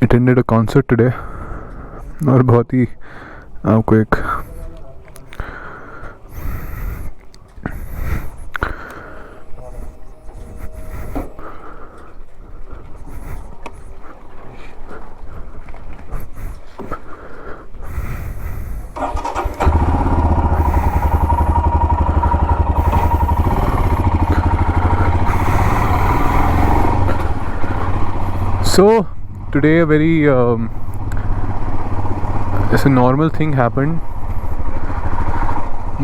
Attended a concert today और बहुत ही आपको एक So today a very it's a normal thing happened,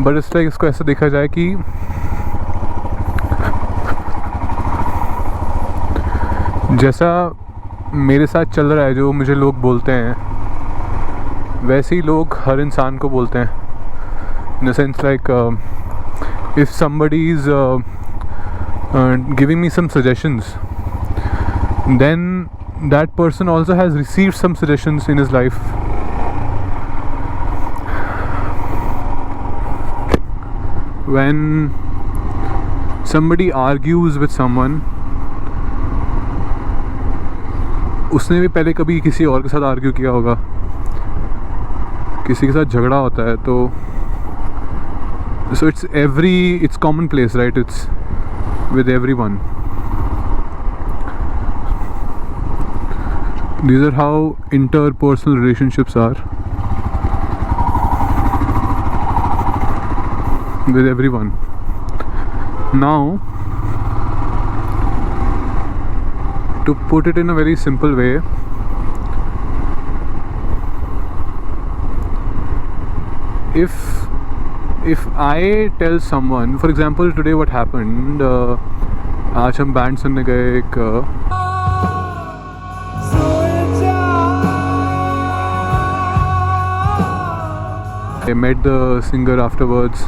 but it's like इसको ऐसा देखा जाए कि जैसा मेरे साथ चल रहा है, जो मुझे लोग बोलते हैं, वैसे ही लोग हर इंसान को बोलते हैं. In the sense like if somebody is giving me some suggestions, then that person also has received some suggestions in his life. When somebody argues with someone, उसने भी पहले कभी किसी और के साथ आर्ग्यू किया होगा, किसी के साथ झगड़ा होता है, तो so it's commonplace, right? It's with everyone. These are how interpersonal relationships are with everyone. Now, to put it in a very simple way, if I tell someone, for example, today what happened, आज हम band सुनने गए एक I met the singer afterwards,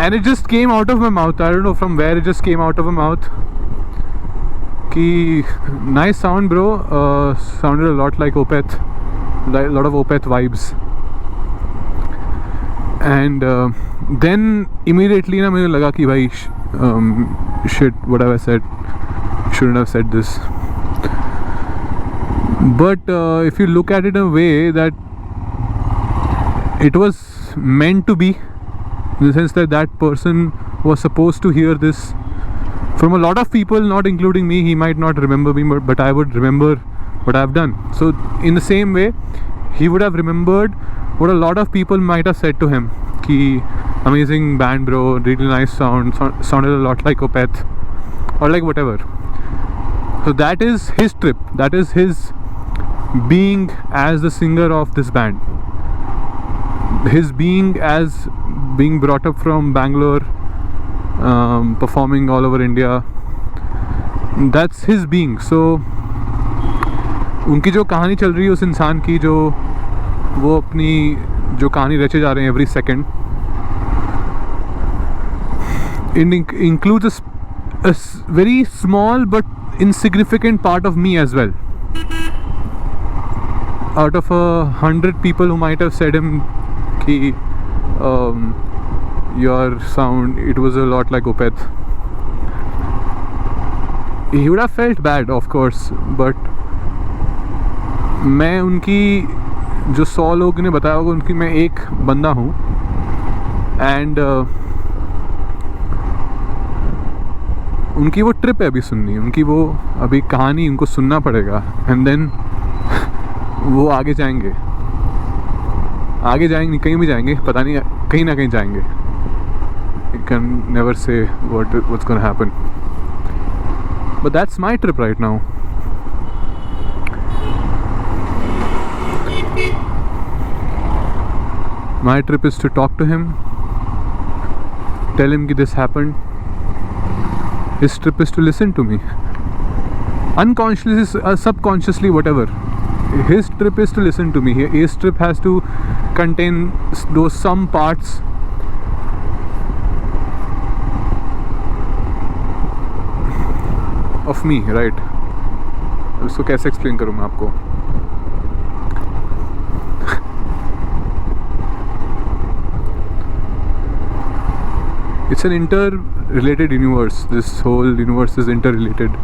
and it just came out of my mouth. I don't know from where it just came out of my mouth. Ki nice sound, bro. Sounded a lot like Opeth, a lot of Opeth vibes. And then immediately ना मुझे लगा कि भाई shit, what have I said? Shouldn't have said this. But if you look at it in a way that it was meant to be, in the sense that that person was supposed to hear this. From a lot of people, not including me, he might not remember me, but I would remember what I've done. So in the same way, he would have remembered what a lot of people might have said to him. Ki amazing band, bro, really nice sound, sounded a lot like Opeth, or like whatever. So that is his trip. That is his being as the singer of this band. His being as being brought up from Bangalore, performing all over India. That's his being. So उनकी जो कहानी चल रही है उस इंसान की, जो वो अपनी जो कहानी रचे जा रहे हैं every second, it includes a very small but insignificant part of me as well. Out of 100 people who might have said him ki your sound, it was a lot like Opeth, he would have felt bad, of course, but मैं उनकी जो 100 लोग ने बताया होगा उनकी मैं एक बंदा हूँ. एंड उनकी वो ट्रिप है अभी सुननी, उनकी वो अभी कहानी उनको सुनना पड़ेगा. एंड देन वो आगे जाएंगे नहीं, कहीं भी जाएंगे, पता नहीं, कहीं ना कहीं जाएंगे. You can never say what's gonna happen, but that's my trip right now. My trip is to talk to him, tell him that this happened. His trip is to listen to me, unconsciously, subconsciously, whatever. His trip is to listen to me. His trip has to contain those some parts of me, right? उसको कैसे explain करूँ मैं आपको? It's an interrelated universe. This whole universe is interrelated.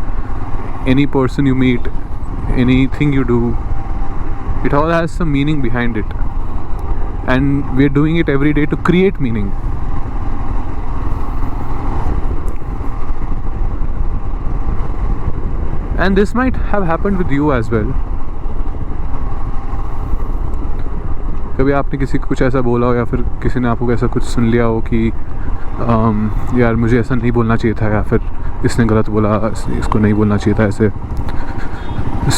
Any person you meet, anything you do, it all has some meaning behind it, and we're doing it every day to create meaning. And this might have happened with you as well. कभी आपने किसी को कुछ ऐसा बोला हो, या फिर किसी ने आपको ऐसा कुछ सुन लिया हो कि यार मुझे ऐसा नहीं बोलना चाहिए था, या फिर इसने गलत बोला, इसको नहीं बोलना चाहिए था ऐसे.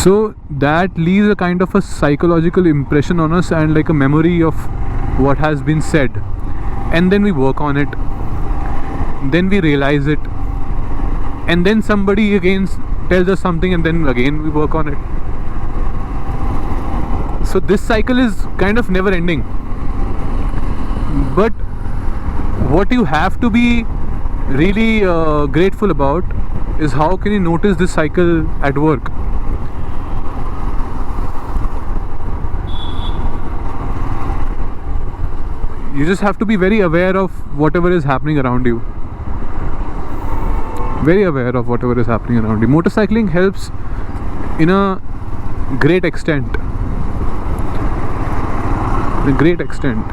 So that leaves a kind of a psychological impression on us and like a memory of what has been said, and then we work on it, then we realize it, and then somebody again tells us something, and then again we work on it. So this cycle is kind of never ending. But what you have to be really grateful about is how can you notice this cycle at work. You just have to be very aware of whatever is happening around you. Very aware of whatever is happening around you. Motorcycling helps in a great extent. A great extent.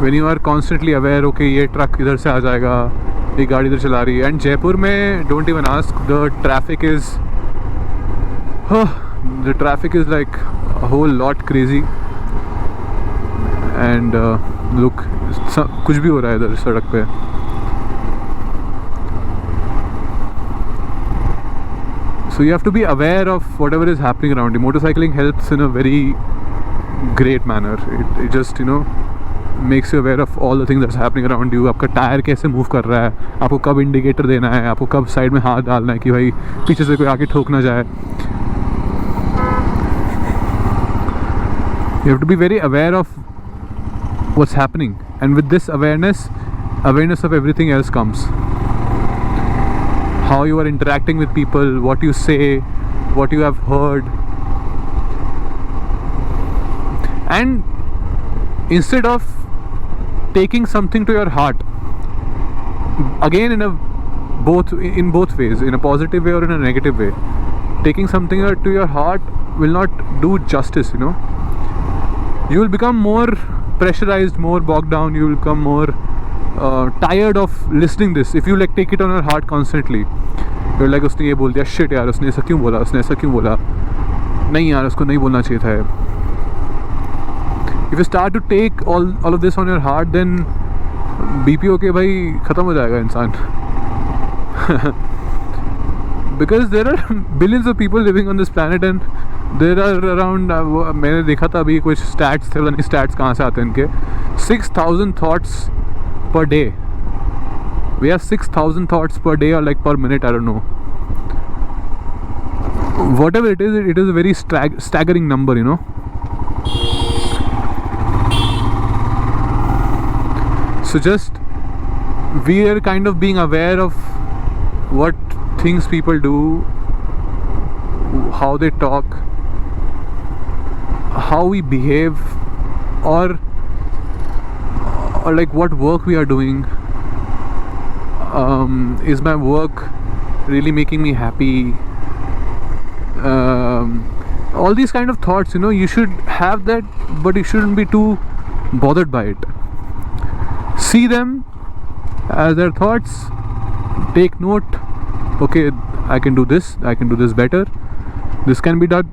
When you are constantly aware, okay, ये truck इधर से आ जाएगा, ये गाड़ी इधर चला रही है. And Jaipur में, don't even ask, the traffic is like a whole lot crazy. And look, कुछ भी हो रहा है इधर सड़क पे. So you have to be aware of whatever is happening around you. Motorcycling helps in a very great manner. It just, you know, makes you aware of all the things that's happening around you. आपका tyre कैसे move कर रहा है, आपको कब indicator देना है, आपको कब साइड में हाथ डालना है कि भाई पीछे से कोई आके ठोक ना जाए. You have to be very aware of what's happening, and with this awareness of everything else comes. How you are interacting with people, what you say, what you have heard. And instead of taking something to your heart, again in both ways, in a positive way or in a negative way, taking something to your heart will not do justice, you know. You will become more pressurized, more bogged down. You will become more tired of listening this if you like take it on your heart constantly. You're like, उसने ये बोल दिया, shit यार उसने ऐसा क्यों बोला, उसने ऐसा क्यों बोला, नहीं यार उसको नहीं बोलना चाहिए था. If you start to take all of this on your heart, then BPO के भाई ख़त्म हो जाएगा इंसान. Because there are billions of people living on this planet, and there are around मैंने देखा था अभी कुछ stats थे, नहीं stats कहाँ से आते हैं इनके, 6,000 thoughts per day. We have 6,000 thoughts per day or like per minute, I don't know. Whatever it is a very staggering number, you know. So just we are kind of being aware of what things people do, how they talk, how we behave, or like what work we are doing. Is my work really making me happy? All these kind of thoughts, you know, you should have that, but you shouldn't be too bothered by it. See them as their thoughts, take note, okay, I can do this better, this can be done,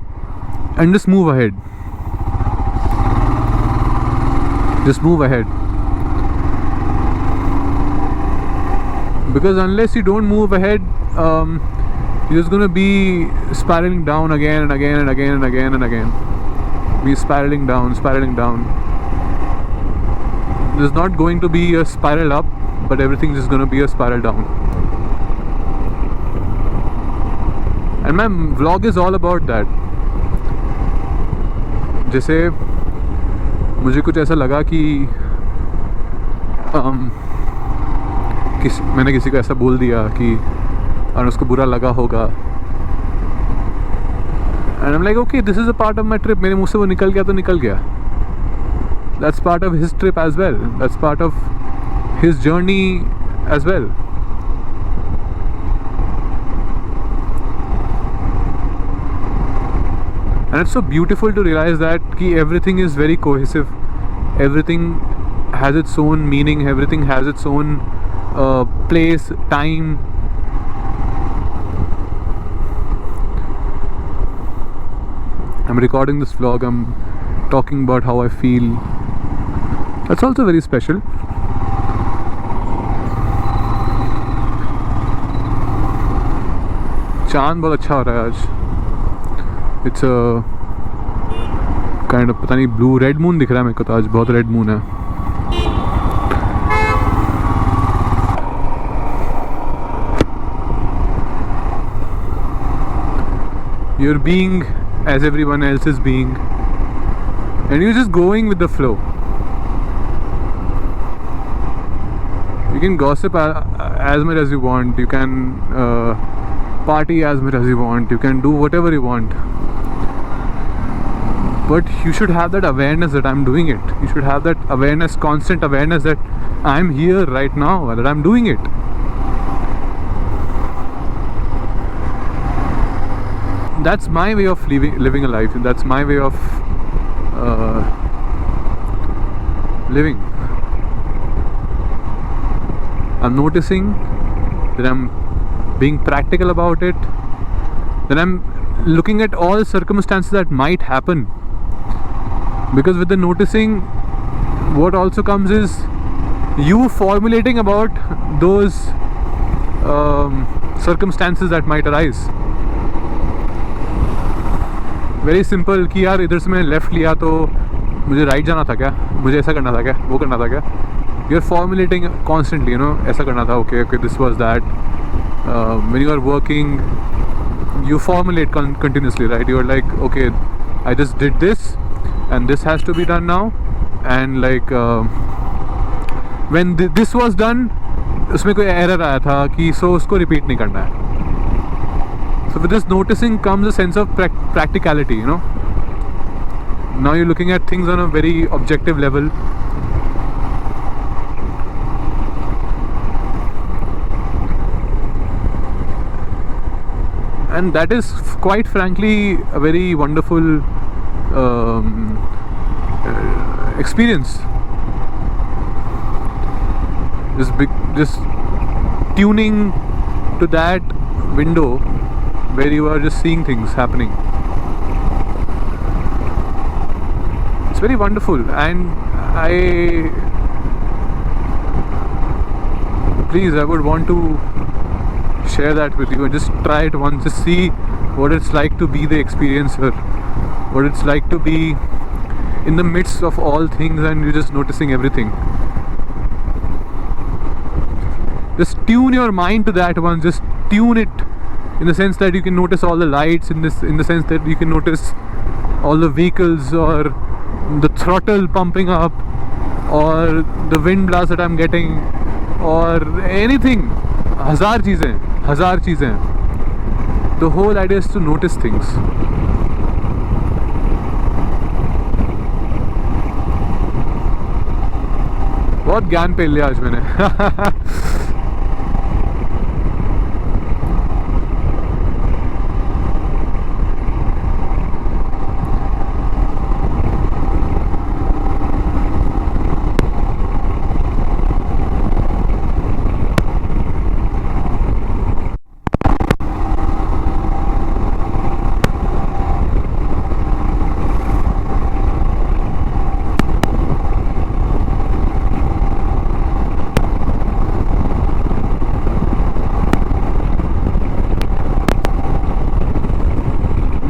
and just move ahead. Just move ahead. Because unless you don't move ahead, you're just gonna be spiraling down again and again and again and again and again. Be spiraling down. There's not going to be a spiral up, but everything is going to be a spiral down. And my vlog is all about that. जैसे मुझे कुछ ऐसा लगा कि मैंने किसी को ऐसा बोल दिया कि और उसको बुरा लगा होगा. And I'm like, okay, this is a part of my trip. मेरे मुंह से वो निकल गया तो निकल गया. That's part of his trip as well. That's part of his journey as well. And it's so beautiful to realize that everything is very cohesive, everything has its own meaning, everything has its own place, time. I'm recording this vlog, I'm talking about how I feel. That's also very special. चांद बहुत अच्छा हो रहा है आज. It's a kind of पता नहीं blue red moon दिख रहा है मेरे को तो आज बहुत red moon है. You're being as everyone else is being, and you're just going with the flow. You can gossip as much as you want, you can party as much as you want, you can do whatever you want, but you should have that awareness that I'm doing it. You should have that awareness, constant awareness that I'm here right now, that I'm doing it. That's my way of living a life. That's my way of living. I'm noticing that I'm being practical about it, that I'm looking at all circumstances that might happen, because with the noticing, what also comes is you formulating about those circumstances that might arise. Very simple कि यार इधर से मैंने left लिया तो मुझे right जाना था क्या, मुझे ऐसा करना था क्या, वो करना था क्या. You are formulating constantly, you know, ऐसा करना था, okay okay this was that. When you are working you formulate continuously, right. You are like okay I just did this and this has to be done now, and like when this was done उसमें कोई error आया था कि सो उसको repeat नहीं करना है. So with this noticing comes a sense of practicality, you know. Now you're looking at things on a very objective level. And that is quite frankly a very wonderful experience. Just tuning to that window where you are just seeing things happening. It's very wonderful, and I would want to share that with you and just try it once, just see what it's like to be the experiencer, what it's like to be in the midst of all things and you're just noticing everything. Just tune your mind to that one, just tune it in the sense that you can notice all the lights, in the sense that you can notice all the vehicles or the throttle pumping up or the wind blast that I'm getting or anything. हजार चीज़ें. The whole idea is to notice things. बहुत ज्ञान पेल लिया आज मैंने.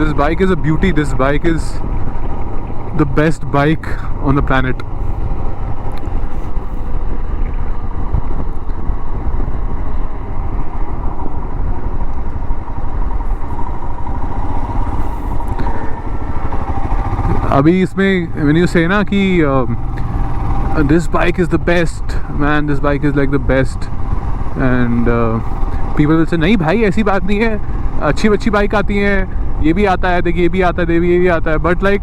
This bike is a beauty. This bike is the best bike on the planet. अभी इसमें when you say ना कि this bike is the best, man, this bike is like the best, and people will say नहीं भाई ऐसी बात नहीं है, अच्छी बाइक आती हैं, ये भी आता है, देखिए ये भी आता है, ये भी आता है, but like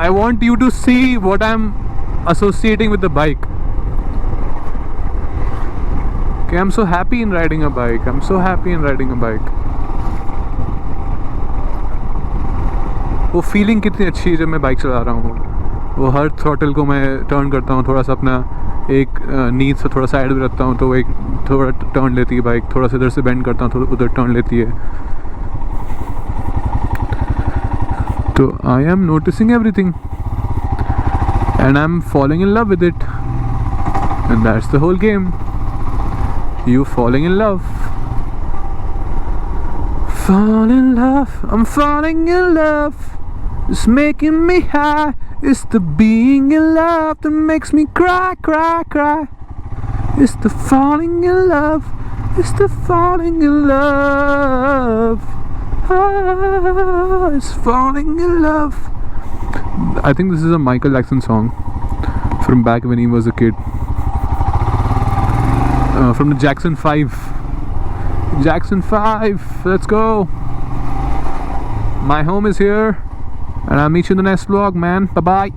I want you to see what I'm associating with the bike. Okay, I'm so happy in riding a bike. I'm so happy in riding a bike. वो फीलिंग कितनी अच्छी है जब मैं बाइक चला रहा हूँ। वो हर थ्रॉटल को मैं टर्न करता हूँ, थोड़ा सा अपना एक नींद से थोड़ा साइड में रखता हूँ तो वो एक थोड़ा टर्न लेती है बाइक, थोड़ा सा इधर से बेंड करता हूँ तो उधर टर्न लेती है। तो I am noticing everything and I'm falling in love with it, and that's the whole game. You falling in love. Fall in love, I'm falling in love. It's making me high. It's the being in love that makes me cry, cry, cry. It's the falling in love. It's the falling in love. Ah, it's falling in love. I think this is a Michael Jackson song from back when he was a kid, from the Jackson 5. Jackson 5, let's go. My home is here, and I'll meet you in the next vlog, man. Bye bye.